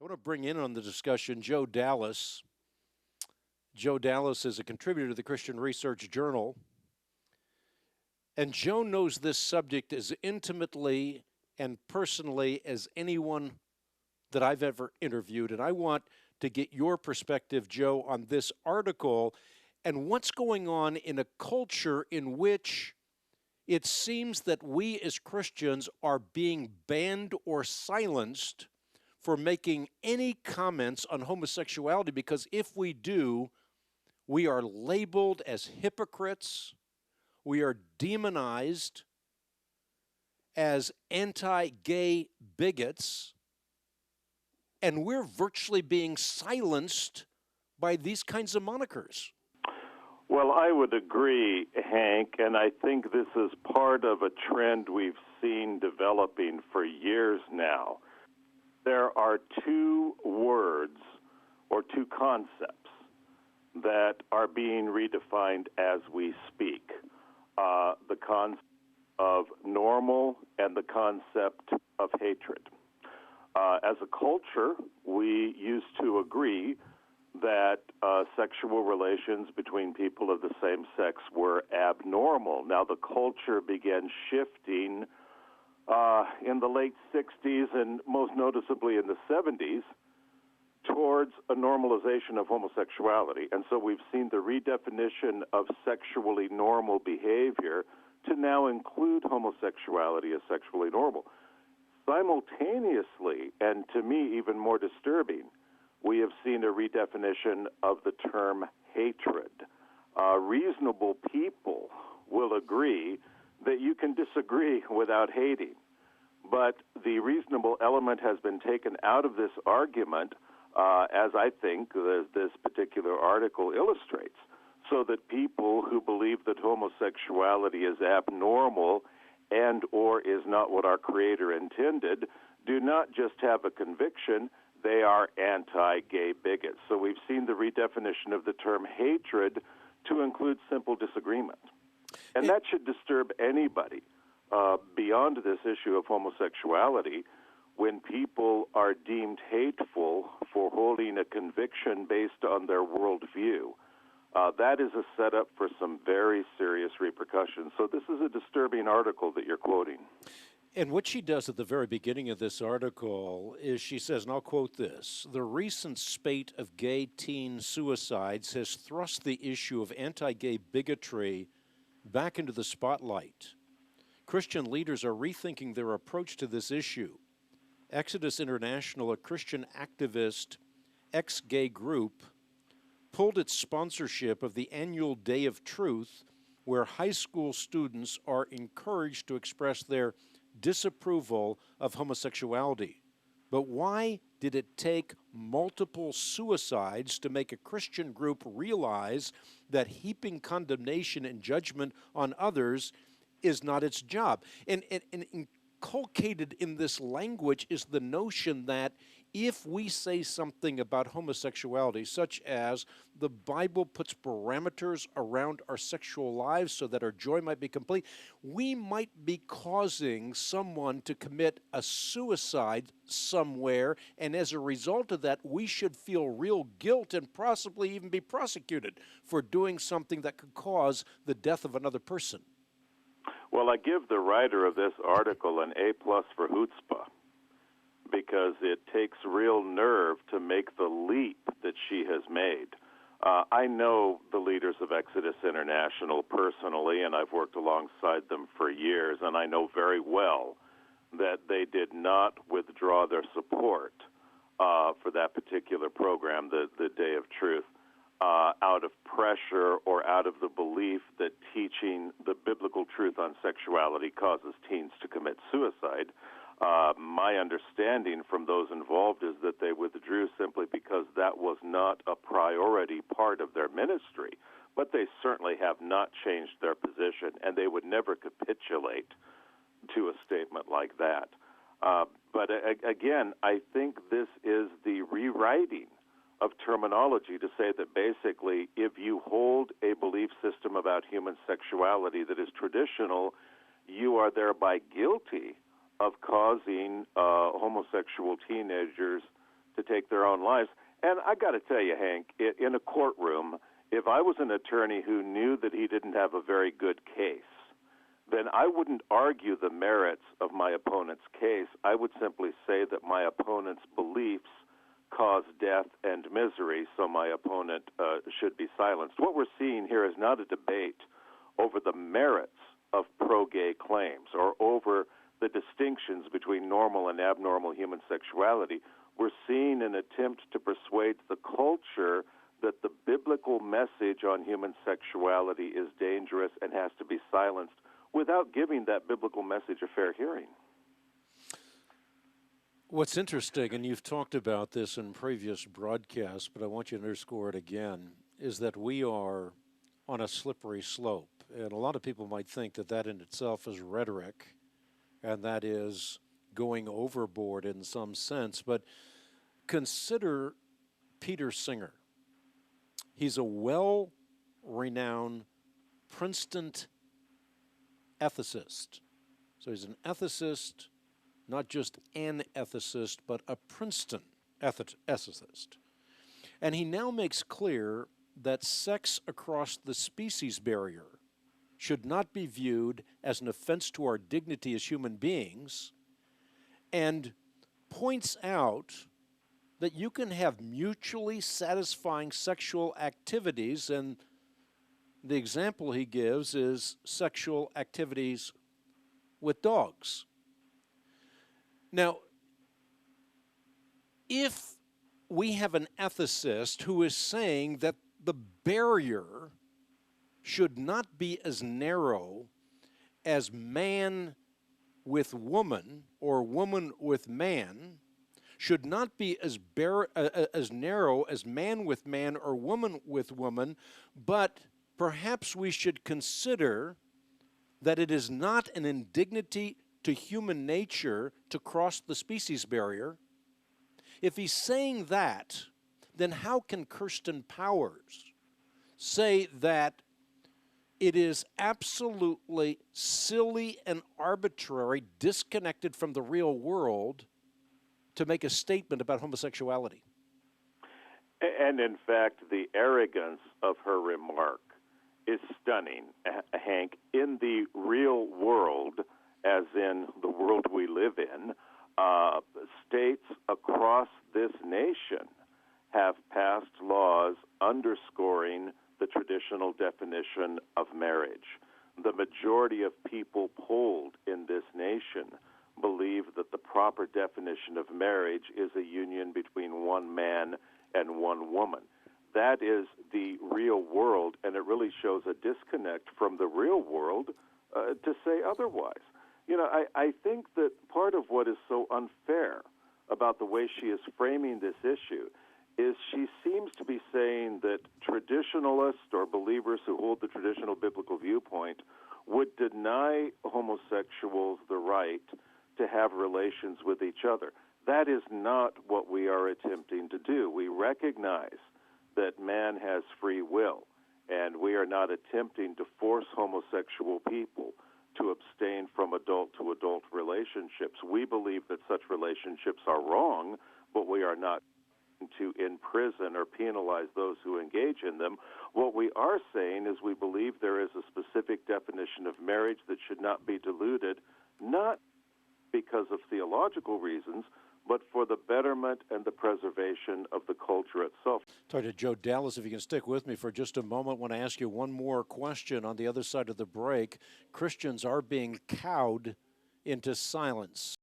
I want to bring in on the discussion Joe Dallas. Joe Dallas is a contributor to the Christian Research Journal. And Joe knows this subject as intimately and personally as anyone that I've ever interviewed. And I want to get your perspective, Joe, on this article and what's going on in a culture in which it seems that we as Christians are being banned or silenced for making any comments on homosexuality, because if we do, we are labeled as hypocrites, we are demonized as anti-gay bigots, and we're virtually being silenced by these kinds of monikers. Well, I would agree, Hank, and I think this is part of a trend we've seen developing for years now. There are two words or two concepts that are being redefined as we speak. The concept of normal and the concept of hatred. As a culture, we used to agree that sexual relations between people of the same sex were abnormal. Now, the culture began shifting in the late 60s and most noticeably in the 70s towards a normalization of homosexuality. And so we've seen the redefinition of sexually normal behavior to now include homosexuality as sexually normal. Simultaneously, and to me even more disturbing, we have seen a redefinition of the term hatred. Reasonable people will agree that you can disagree without hating. But the reasonable element has been taken out of this argument, as I think this particular article illustrates, so that people who believe that homosexuality is abnormal and or is not what our Creator intended do not just have a conviction, they are anti-gay bigots. So we've seen the redefinition of the term hatred to include simple disagreement. And that should disturb anybody beyond this issue of homosexuality when people are deemed hateful for holding a conviction based on their worldview. That is a setup for some very serious repercussions. So this is a disturbing article that you're quoting. And what she does at the very beginning of this article is she says, and I'll quote this, "The recent spate of gay teen suicides has thrust the issue of anti-gay bigotry back into the spotlight. Christian leaders are rethinking their approach to this issue. Exodus International, a Christian activist ex-gay group, pulled its sponsorship of the annual Day of Truth, where high school students are encouraged to express their disapproval of homosexuality. But why did it take multiple suicides to make a Christian group realize that heaping condemnation and judgment on others is not its job?" And inculcated in this language is the notion that if we say something about homosexuality, such as the Bible puts parameters around our sexual lives so that our joy might be complete, we might be causing someone to commit a suicide somewhere, and as a result of that, we should feel real guilt and possibly even be prosecuted for doing something that could cause the death of another person. Well, I give the writer of this article an A+ for chutzpah, because it takes real nerve to make the leap that she has made. I know the leaders of Exodus International personally, and I've worked alongside them for years, and I know very well that they did not withdraw their support for that particular program, the Day of Truth, out of pressure or out of the belief that teaching the biblical truth on sexuality causes teens to commit suicide. My understanding from those involved is that they withdrew simply because that was not a priority part of their ministry. But they certainly have not changed their position, and they would never capitulate to a statement like that. But again, I think this is the rewriting of terminology to say that basically if you hold a belief system about human sexuality that is traditional, you are thereby guilty of causing homosexual teenagers to take their own lives. And I got to tell you, Hank, in a courtroom, if I was an attorney who knew that he didn't have a very good case, then I wouldn't argue the merits of my opponent's case. I would simply say that my opponent's beliefs cause death and misery, so my opponent should be silenced. What we're seeing here is not a debate over the merits of pro-gay claims or over the distinctions between normal and abnormal human sexuality. We're seeing an attempt to persuade the culture that the biblical message on human sexuality is dangerous and has to be silenced without giving that biblical message a fair hearing. What's interesting, and you've talked about this in previous broadcasts, but I want you to underscore it again, is that we are on a slippery slope. And a lot of people might think that that in itself is rhetoric, and that is going overboard in some sense. But consider Peter Singer. He's a well-renowned Princeton ethicist. So he's an ethicist, not just an ethicist, but a Princeton ethicist. And he now makes clear that sex across the species barrier should not be viewed as an offense to our dignity as human beings, and points out that you can have mutually satisfying sexual activities, and the example he gives is sexual activities with dogs. Now, if we have an ethicist who is saying that the barrier should not be as narrow as man with woman or woman with man, should not be as narrow as man with man or woman with woman, but perhaps we should consider that it is not an indignity to human nature to cross the species barrier. If he's saying that, then how can Kirsten Powers say that it is absolutely silly and arbitrary, disconnected from the real world, to make a statement about homosexuality? And in fact, the arrogance of her remark is stunning, Hank. In the real world, as in the world we live in, states across this nation have passed laws underscoring the traditional definition of marriage. The majority of people polled in this nation believe that the proper definition of marriage is a union between one man and one woman. That is the real world, and it really shows a disconnect from the real world to say otherwise. You know, I think that part of what is so unfair about the way she is framing this issue is she seems to be saying that traditionalists or believers who hold the traditional biblical viewpoint would deny homosexuals the right to have relations with each other. That is not what we are attempting to do. We recognize that man has free will, and we are not attempting to force homosexual people to abstain from adult-to-adult relationships. We believe that such relationships are wrong, but we are not to imprison or penalize those who engage in them. What we are saying is we believe there is a specific definition of marriage that should not be diluted, not because of theological reasons, but for the betterment and the preservation of the culture itself. Talk to Joe Dallas, if you can stick with me for just a moment. I want to ask you one more question on the other side of the break. Christians are being cowed into silence.